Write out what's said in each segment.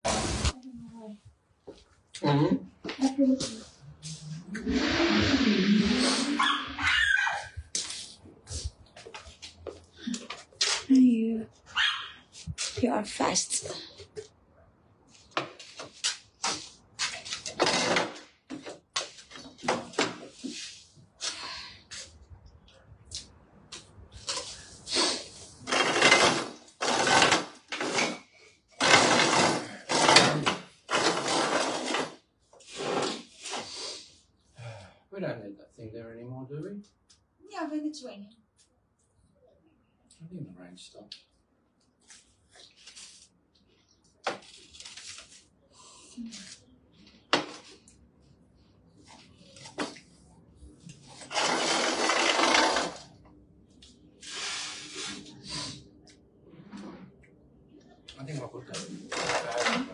Mm-hmm. You are fast. We don't need that thing there anymore, do we? Yeah, when it's raining. I think the rain stopped. I think I'll put that in the bag.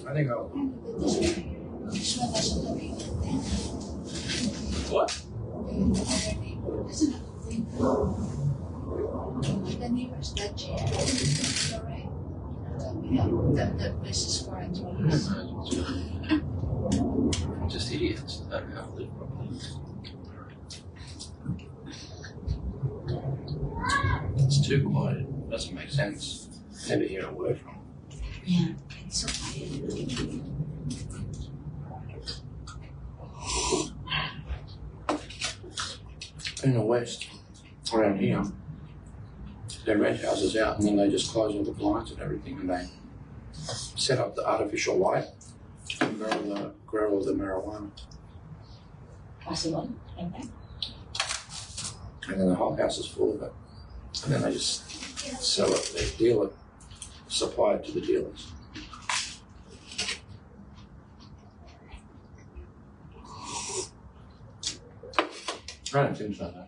I think I'll. This one doesn't have anything. What? Doesn't have anything. The neighbors, that chair. It's alright. That place is for employees. Just idiots that don't know how to live properly. It's too quiet. It doesn't make sense. Never hear a word from it. Yeah, it's so quiet. In the West, around here, they rent houses out and then they just close all the blinds and everything and they set up the artificial light and grow all the marijuana. Possible, like that. And then the whole house is full of it. And then they just sell it, they deal it, supply it to the dealers. I don't think so, no.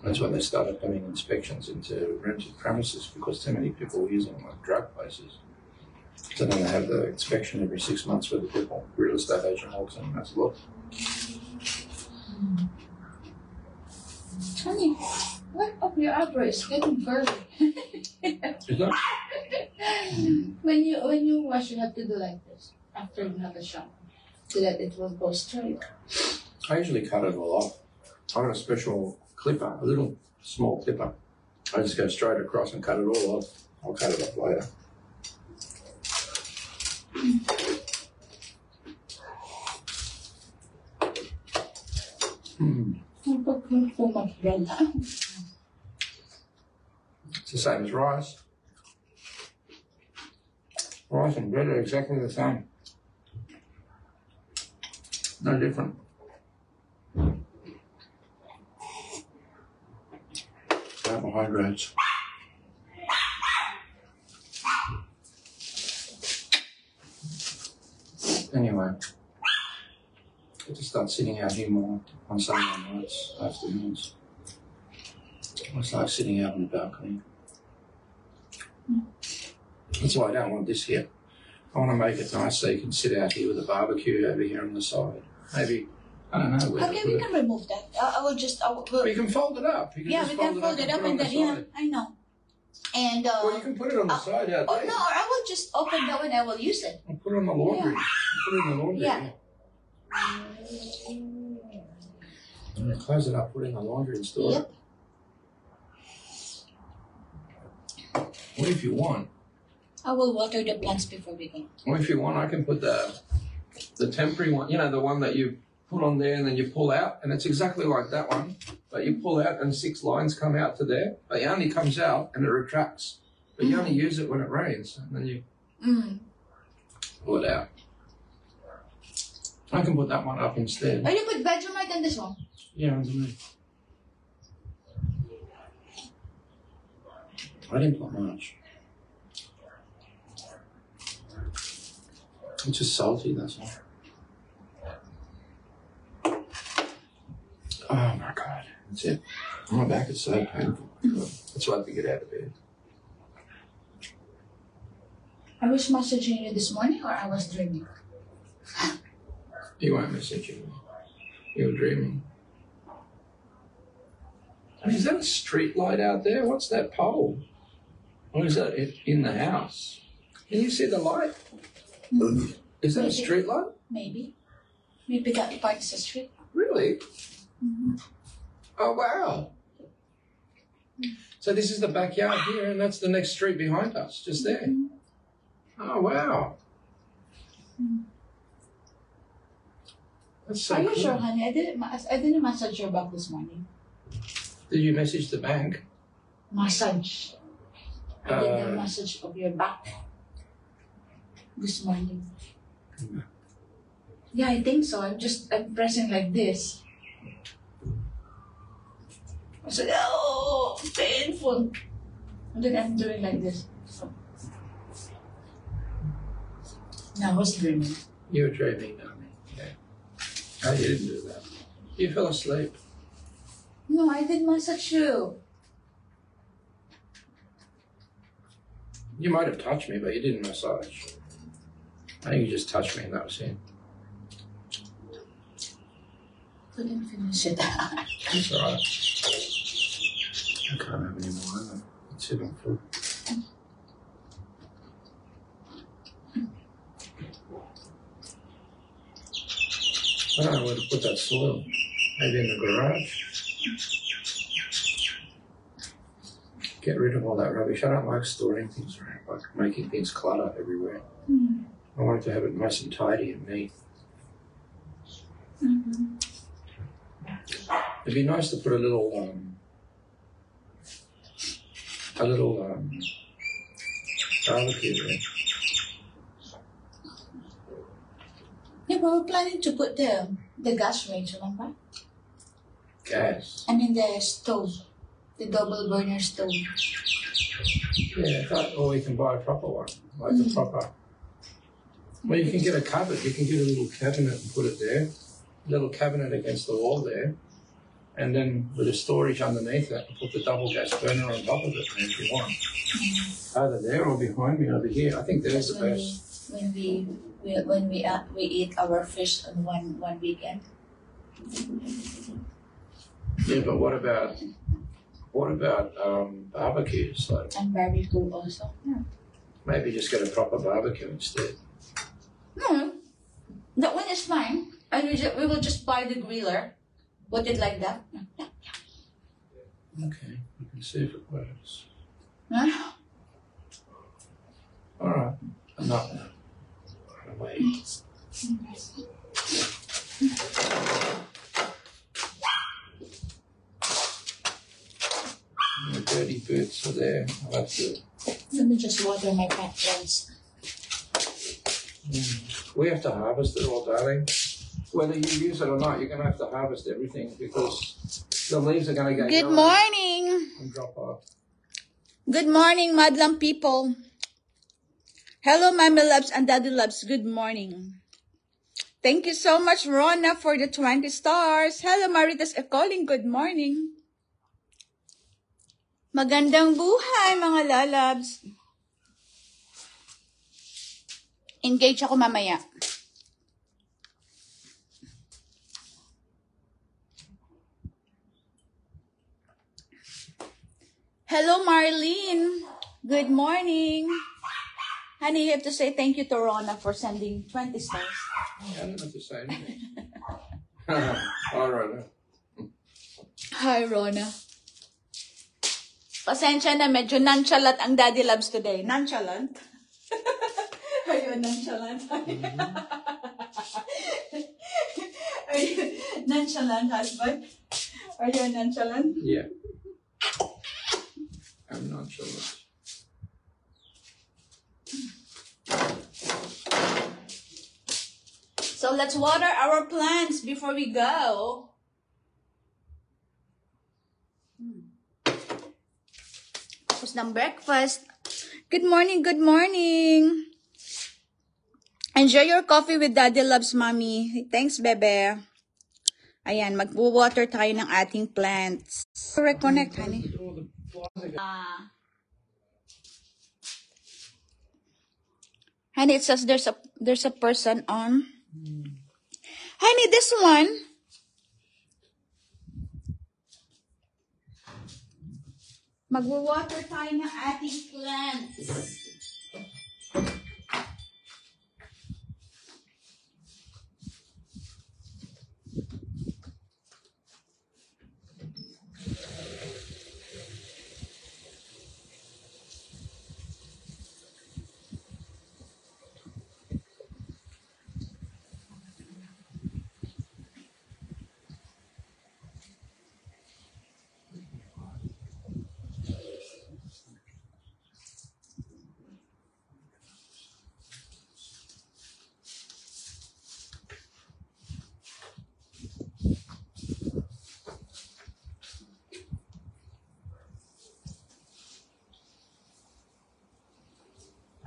That's when they started doing inspections into rented premises because too many people were using them like drug places. So then they have the inspection every 6 months where the people, real estate agent walks in and has a look. Honey, what of your eyebrow is getting curly? Is that? When you wash, you have to do like this after you have a shower, so that it will go straight. I usually cut it all off. I got a special clipper, a little small clipper. I just go straight across and cut it all off. I'll cut it off later. So much bread. It's the same as rice. Rice and bread are exactly the same. No different. Carbohydrates. Anyway, I just start sitting out here more on Sunday nights, afternoons. I start sitting out on the balcony. That's why I don't want this here. I want to make it nice so you can sit out here with a barbecue over here on the side. Maybe, I don't know. Okay, we can remove that. I will just. Well, you can fold it up. You can yeah, just we can fold it up and then, yeah, I know. And well, you can put it on the side out there. Oh no, or I will just open that one. I will use it. I'll put it on the laundry. Yeah. Put it in the laundry. Yeah. And then close it up, put it in the laundry and store Yep. it. Or if you want. I will water the plants before we go. Or if you want, I can put the temporary one. You know, the one that you put on there and then you pull out, and it's exactly like that one. But you pull out and 6 lines come out to there. But it only comes out and it retracts. But you only use it when it rains, and then you pull it out. I can put that one up instead. Oh, you put Vegemite on this one? Yeah, underneath. I didn't put much. It's just salty, that's all. Oh my God, that's it. My back is so painful. That's why I have to get out of bed. I was messaging you this morning or I was dreaming? You weren't messaging me. You were dreaming. Is that a street light out there? What's that pole? Or is that it in the house? Can you see the light? Is that a street light? Maybe. Maybe that part is a street. Really? Oh, wow. So this is the backyard here, and that's the next street behind us, just there. Oh, wow. That's so Are you cool. sure, honey? I didn't message your back this morning. Did you message the bank? Massage. I did the message of your back this morning. Yeah, I think so. I'm pressing like this. I said, oh, painful. And then I'm doing like this. Now I was dreaming. You were dreaming, darling. Yeah. I didn't do that. You fell asleep. No, I did message you. You might have touched me, but you didn't massage. I think you just touched me and that was it. Couldn't finish it. It's alright. I can't have any more either. It's it, I'm full. I don't know where to put that soil. Maybe in the garage. Get rid of all that rubbish. I don't like storing things around, like making things clutter everywhere. I like to have it nice and tidy and neat. It'd be nice to put a little barbecue there. Yeah, but we're planning to put the gas range, remember? Gas. I mean the stove, the double burner stove. Yeah, or we can buy a proper one, like the proper. Well, you can get a cupboard. You can get a little cabinet and put it there. A little cabinet against the wall there. And then with a storage underneath it, put the double gas burner on top of it if you want. Either there or behind me over here. I think there's the best. When we eat our fish on one weekend. Yeah, but what about barbecues? Like And barbecue also. Yeah. maybe just get a proper barbecue instead. No, that one is fine. And we will just buy the griller. Put it like that. Okay, we can see if it works. Huh? All right, I'm not. Wait. The dirty boots are there. I'll have to. Let me just water my plants. We have to harvest it all, darling. Whether you use it or not, you're going to have to harvest everything because the leaves are going to go. Good morning. And drop off. Good morning, Madlam people. Hello, Mommy Loves and Daddy Loves. Good morning. Thank you so much, Rona, for the 20 stars. Hello, Maritas calling. Good morning. Magandang buhay, mga lalabs. Engage ako mamaya. Hello, Marlene. Good morning. Honey, you have to say thank you to Rona for sending 20 stars. I don't have to say anything. All right. Hi, Rona. Pasensya na, medyo nonchalant ang Daddy Loves today. Nonchalant? Are you nonchalant? Are you nonchalant, husband? Are you nonchalant? Yeah. I'm nonchalant. So let's water our plants before we go. Tapos ng breakfast. Good morning, good morning. Enjoy your coffee with Daddy Loves, Mommy. Thanks, bebe. Ayan, mag-water tayo ng ating plants. Reconnect, honey. Honey, it says there's a person on. Honey, this one. Mag-water tayo ng ating plants.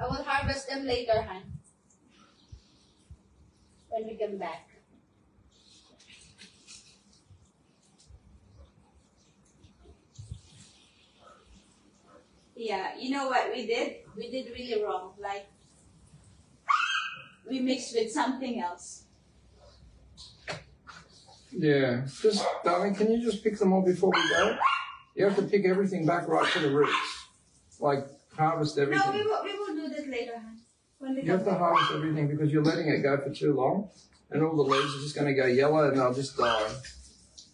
I will harvest them later, hon. When we come back. Yeah, you know what we did? We did really wrong. Like, we mixed with something else. Yeah. Just, darling, can you just pick them all before we go? You have to pick everything back right to the roots. Like, harvest everything. No, we will do that later, hon. When we You have to harvest everything because you're letting it go for too long, and all the leaves are just going to go yellow and they'll just die.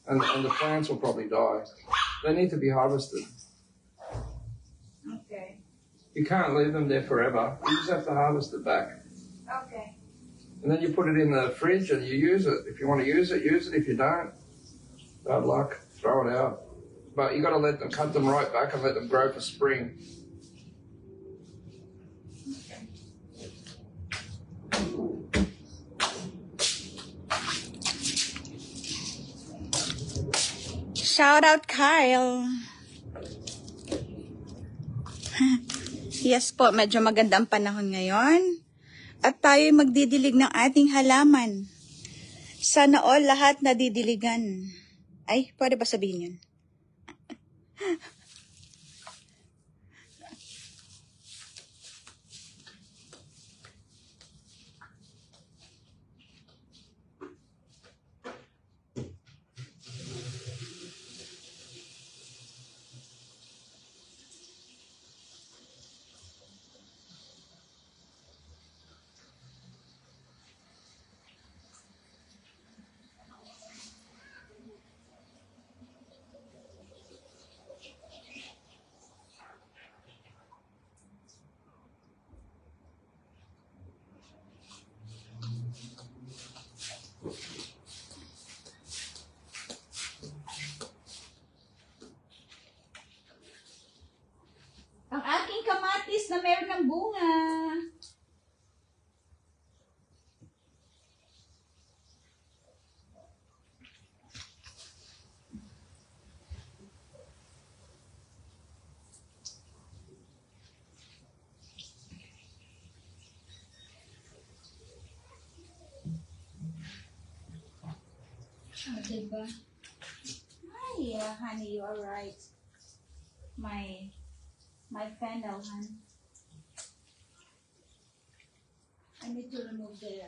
And the plants will probably die. They need to be harvested. Okay. You can't leave them there forever. You just have to harvest it back. Okay. And then you put it in the fridge and you use it. If you want to use it, use it. If you don't, bad luck, throw it out. But you got to let them, cut them right back and let them grow for spring. Shout out, Kyle. Yes po, medyo magandang panahon ngayon. At tayo'y magdidilig ng ating halaman. Sana all lahat nadidiligan. Ay, pwede ba sabihin yun? Ang aking kamatis na meron ng bunga. Oh, diba? Ay, honey, you are right. My fennel, hon. I need to remove the...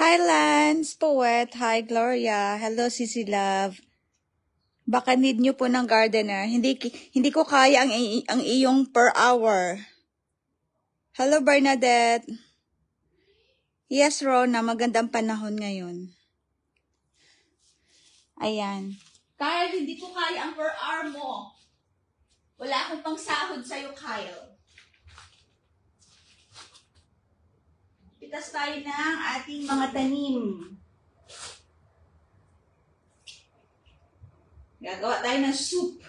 Hi, Lance, Poet. Hi, Gloria. Hello, Sisi Love. Baka need nyo po ng gardener. Hindi ko kaya ang iyong per hour. Hello, Bernadette. Yes, Rona. Magandang panahon ngayon. Ayan. Kyle, hindi ko kaya ang per hour mo. Wala akong pang sahod sa'yo, Kyle. Pitas tayo ng ating mga tanim. Gagawa tayo ng soup.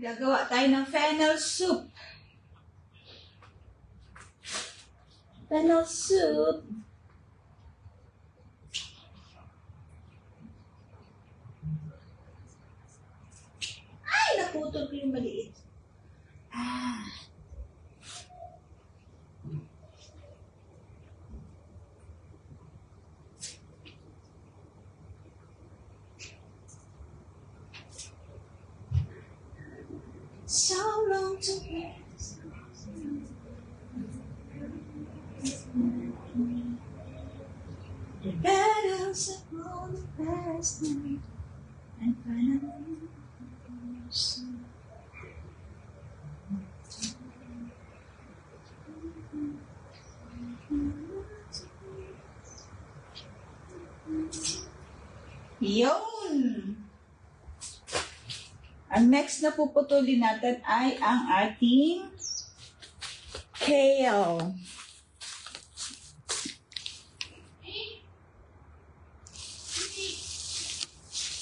Gagawa tayo ng fennel soup. Fennel soup. Ay, naputol ko yung maliit. Ah. So long to wait. The battles that won the past night and finally yun! Ang next na puputulin natin ay ang ating kale.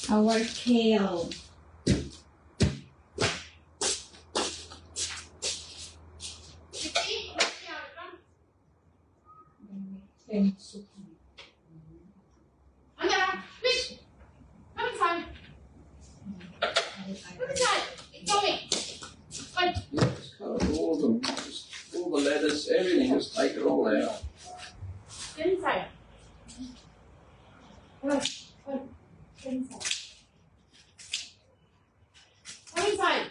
Our kale. All the letters, everything, just take it all out. Inside. Inside. Come inside.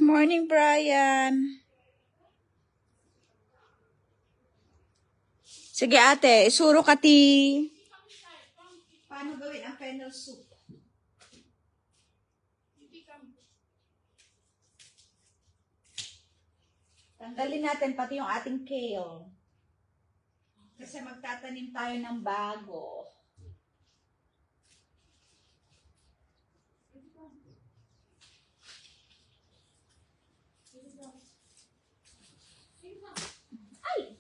Morning, Brian. Sige, ate. Isuro ka ti. Paano gawin ang fennel soup? Tanggalin natin pati yung ating kale. Kasi magtatanim tayo ng bago. Ay!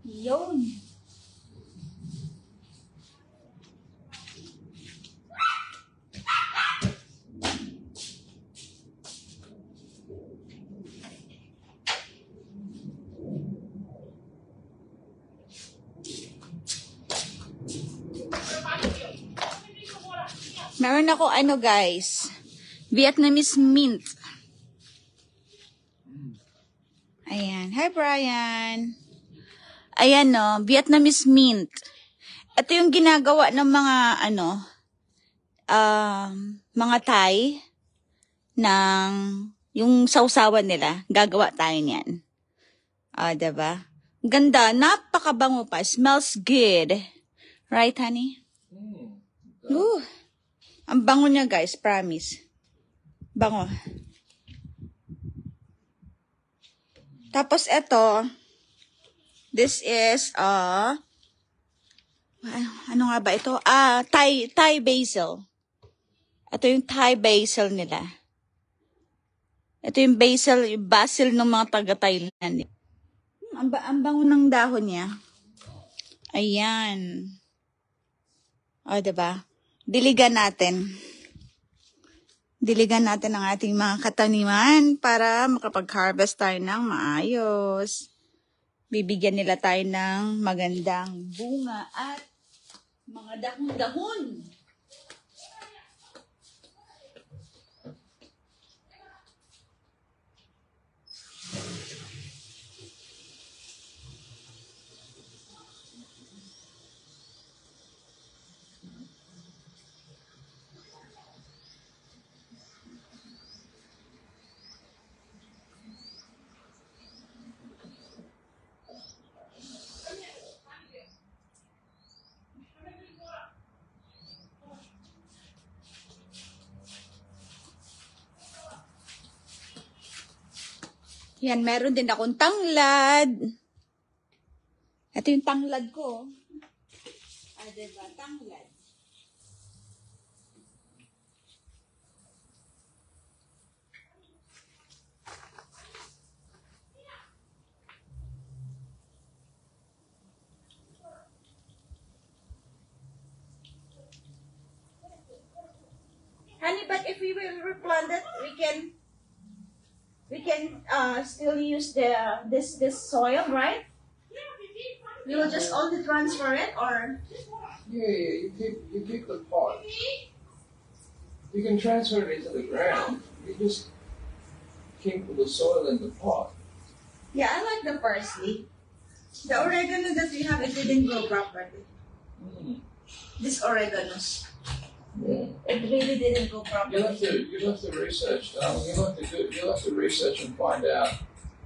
Yun. Meron ako ano guys, Vietnamese mint. Ayan. Hi Brian. Ayan no, Vietnamese mint. Ito yung ginagawa ng mga ano, mga Thai ng yung sausawan nila. Gagawa tayo niyan. Diba? Ganda, napakabango pa. Smells good. Right, honey? Ooh. Ang bango niya, guys. Promise. Bango. Tapos, ito. This is, ano nga ba ito? Thai basil. Ito yung Thai basil nila. Ito yung basil ng mga taga-Thailand. Ang bango ng dahon niya. Ayan. Diba? Diligan natin. Diligan natin ang ating mga kataniman para makapag-harvest tayo ng maayos. Bibigyan nila tayo ng magandang bunga at mga dahon-dahon. Yan, meron din akong tanglad. Ito yung tanglad ko. Diba? Tanglad. Honey, but if we will replant it, we can still use this soil, right? We will just only transfer it, or Yeah, you keep the pot. You can transfer it into the ground. You just keep the soil in the pot. yeah, I like the parsley. The oregano that we have, it didn't grow properly. This oreganos, Yeah. it really didn't grow You'll have properly. to research. You'll have to research and find out.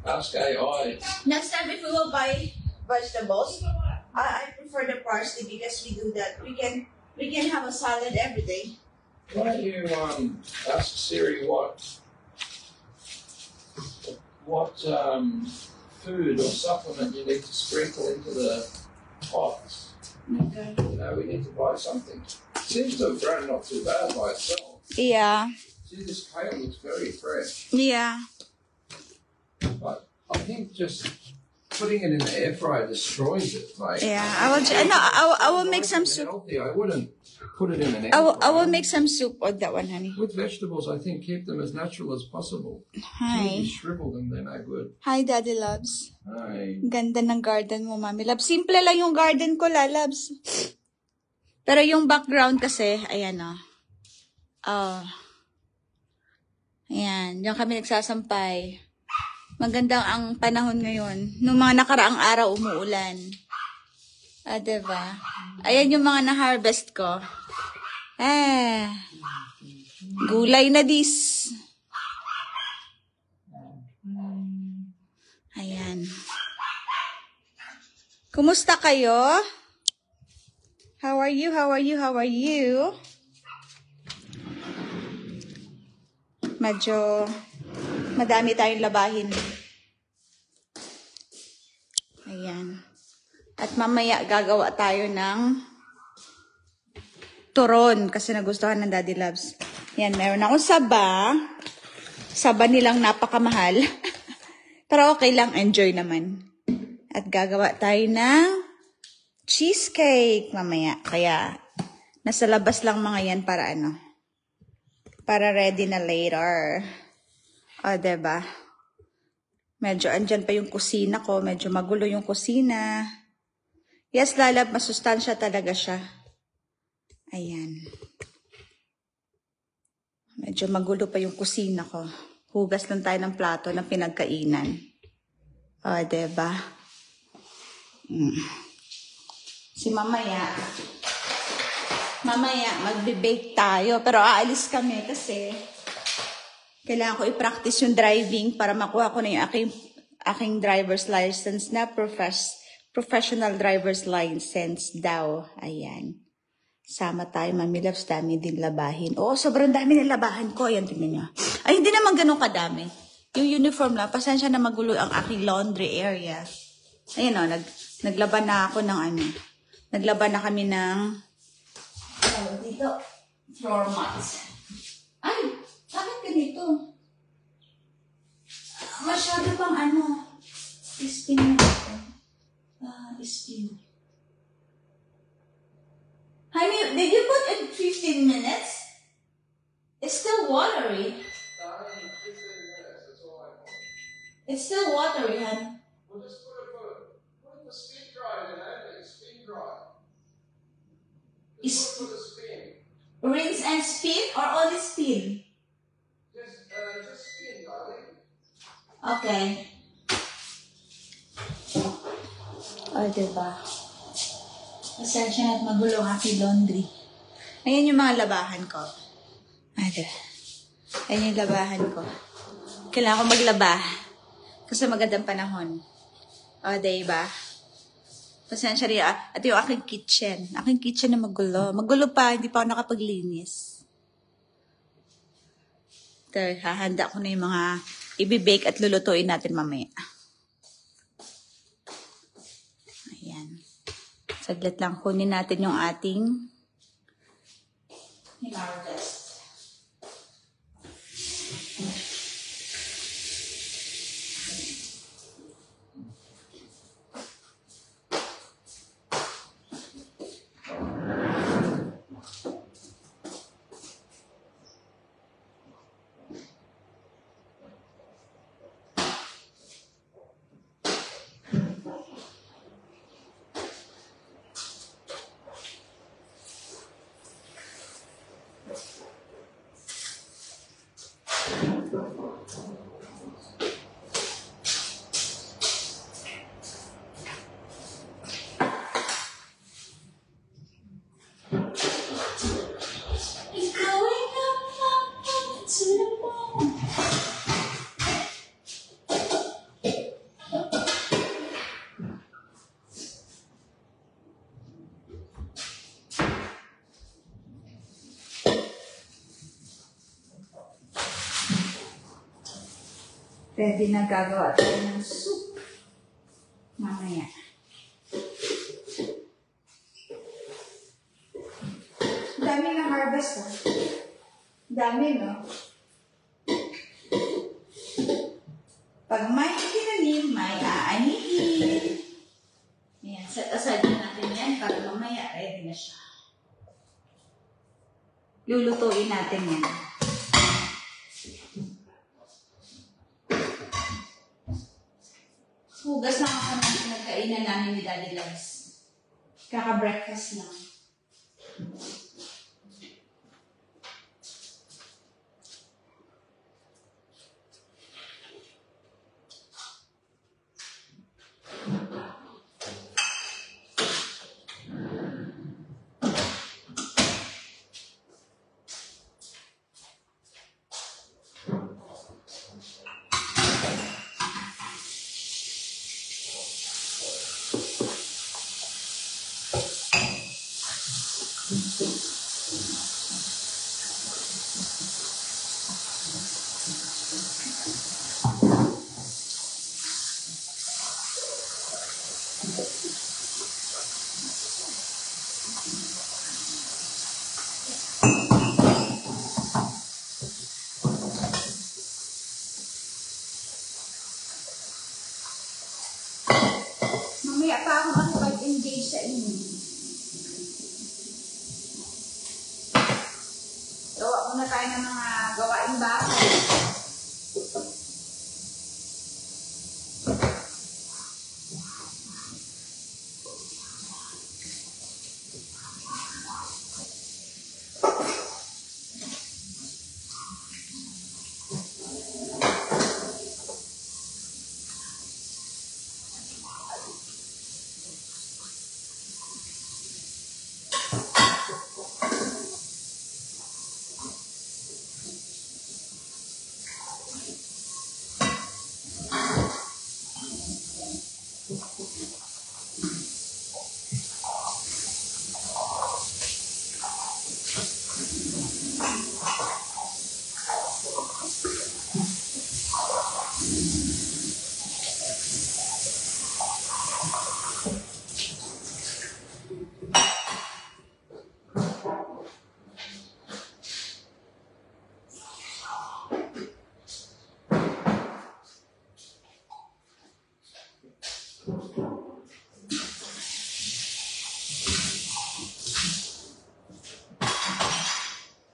Ask AI. Next time, if we will buy vegetables, I prefer the parsley because we do that. We can have a salad every day. Why don't you ask Siri what food or supplement you need to sprinkle into the pots? Okay. We need to buy something. Seems to have grown not too bad by itself. Yeah. See, this kale looks very fresh. Yeah. But I think just putting it in the air fryer destroys it. Like, Yeah. I will make some soup. Healthy. I wouldn't put it in an air I will fryer. make some soup on that one, honey. With vegetables, I think keep them as natural as possible. If Hi. you shrivel them, they're no good. Hi, Daddy Loves. Hi. Ganda ng garden mo, Mami Loves. Simple lang yung garden ko, Loves. Pero yung background kasi, ayan o. Ayan, diyan kami nagsasampay. Maganda ang panahon ngayon. Nung mga nakaraang araw, umuulan. Diba? Ayan yung mga na-harvest ko. Gulay na dis. Ayan. Kumusta kayo? How are you? How are you? How are you? Medyo madami tayong labahin. Ayan. At mamaya gagawa tayo ng turon kasi nagustuhan ng Daddy Loves. Yan, meron akong saba. Saba nilang napakamahal. Pero okay lang, enjoy naman. At gagawa tayo ng cheesecake mamaya. Kaya, nasa labas lang mga yan para ano? Para ready na later. O, diba? Medyo andyan pa yung kusina ko. Medyo magulo yung kusina. Yes, lalab, masustansya talaga siya. Ayan. Medyo magulo pa yung kusina ko. Hugas lang tayo ng plato ng pinagkainan. O, diba? Si mamaya magbe-bake tayo. Pero aalis kami kasi kailangan ko i-practice yung driving para makuha ko na yung aking driver's license na professional driver's license daw. Ayan. Sama tayo, Mami Loves. Dami din labahin. Oo, sobrang dami ng labahan ko. Ayan, tingnan nyo. Ay, hindi naman ganun kadami. Yung uniform lang, pasensya na magulo ang aking laundry area. Ayan o, naglaban na ako ng ano. Naglaban na kami ng dito, floor mats. Ay, bakit ganito? Masyado pang ano, spin na ito. Spin. Honey, did you put in 15 minutes? It's still watery. Darling, 15 minutes, that's all I want. It's still watery, honey. We'll just put it the spin dry, spin dry. Just put a spin. Rinse and spin or only spin? Just spin, darling. Okay. O, diba? Pasensya na't magulo ang aking laundry. Ayan yung mga labahan ko. Diba? Ayan yung labahan ko. Kailangan ko maglaba. Kasi magandang panahon. O, diba? Pasensya rin. At yung aking kitchen. Aking kitchen na magulo. Magulo pa, hindi pa ako nakapaglinis. Ito, hahanda ko na yung mga ibibake at lulutuin natin mamaya. Ayan. Saglit lang kunin natin yung ating hinarvest. Ready na gagawa tayo ng soup. Mamaya. Dami na harvest ha. Dami no? Pag may tinanim, may aanihin. Ayan, set aside natin yan para mamaya ready na siya. Lulutuin natin yan. Hugas lang ako ng pinagkainan namin ni Daddy Loves. Kaka-breakfast lang. Mamaya pa ako makipag-engage sa inyo. Gawa muna tayo ng mga gawaing bahay.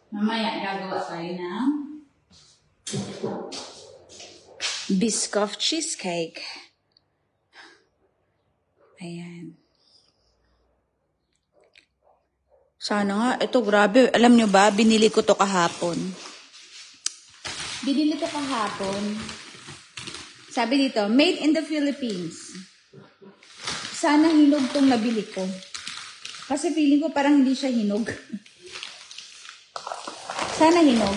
Mamaya gagawa tayo ng Biscoff cheesecake. Ayan. Sana nga, ito grabe. Alam nyo ba, binili ko to kahapon. Sabi dito, made in the Philippines. Sana hinog tong nabili ko. Kasi feeling ko parang hindi siya hinog. Sana hinog.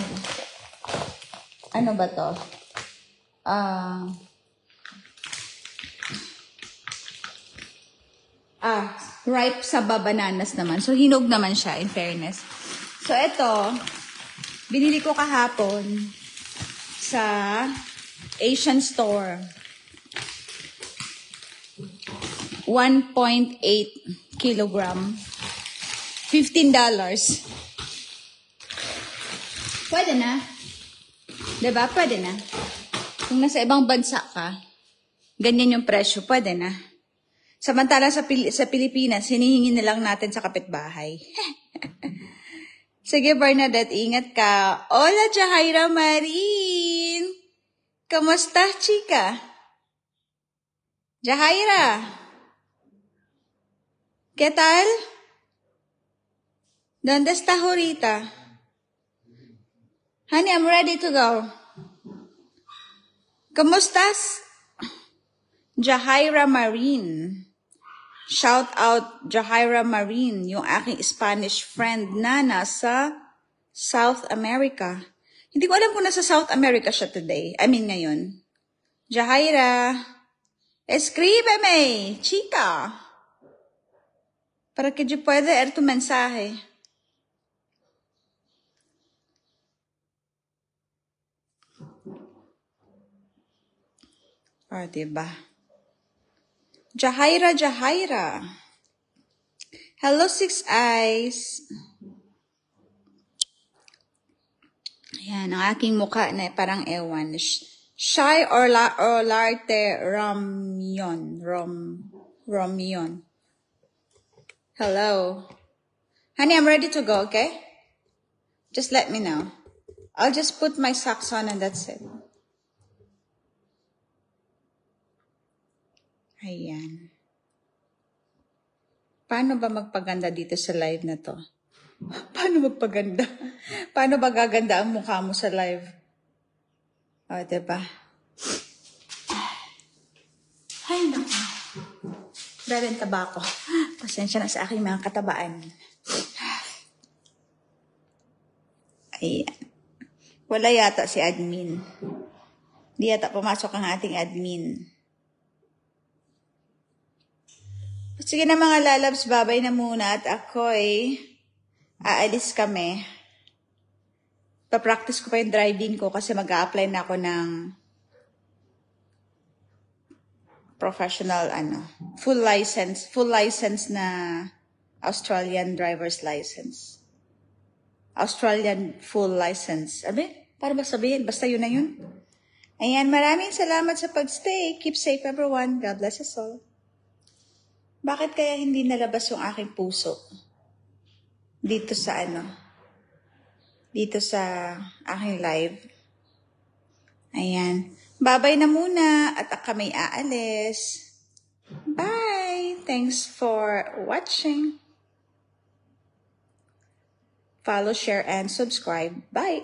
Ano ba to? Ripe saba bananas naman. So, hinog naman siya, in fairness. So, ito, binili ko kahapon sa Asian store. 1.8 kilogram. $15. Pwede na. Diba? Pwede na. Kung nasa ibang bansa ka, ganyan yung presyo, pwede na. Samantala sa Pilipinas, hinihingi na lang natin sa kapitbahay. Sige, Bernadette, ingat ka. Hola, Jahaira Marin! Kamusta, chika? Jahaira! ¿Qué tal? ¿Dónde estás ahorita? Honey, I'm ready to go. Kamustas? Jahaira Marin. Shout out Jahaira Marin, yung aking Spanish friend na nasa South America. Hindi ko alam kung nasa South America siya today. I mean ngayon. Jahaira, escríbeme, chica. Para que yo pueda leer tu mensaje. Oh, diba? Jahaira, Jahaira. Hello, Six Eyes. Ayan, ang aking mukha na parang ewan. Shy or Larte Ramyon. Ramyon. Hello. Honey, I'm ready to go, okay? Just let me know. I'll just put my socks on and that's it. Ayan. Paano ba magpaganda dito sa live na to? Paano magpaganda? Paano ba gaganda ang mukha mo sa live? O, diba? Ay, naku. Grabe ang taba ko. Pasensya na sa aking mga katabaan. Ayan. Wala yata si admin. Di yata pumasok ang ating admin. Sige na mga lalabs, babay na muna at ako'y aalis kami. Pa-practice ko pa yung driving ko kasi mag-a-apply na ako ng professional, full license na Australian driver's license. Australian full license. Abi, para ba sabihin? Basta yun na yun. Ayan, maraming salamat sa pag-stay. Keep safe everyone. God bless us all. Bakit kaya hindi nalabas yung aking puso? Dito sa dito sa aking live. Ayan. Babay na muna at kami aalis. Bye! Thanks for watching. Follow, share, and subscribe. Bye!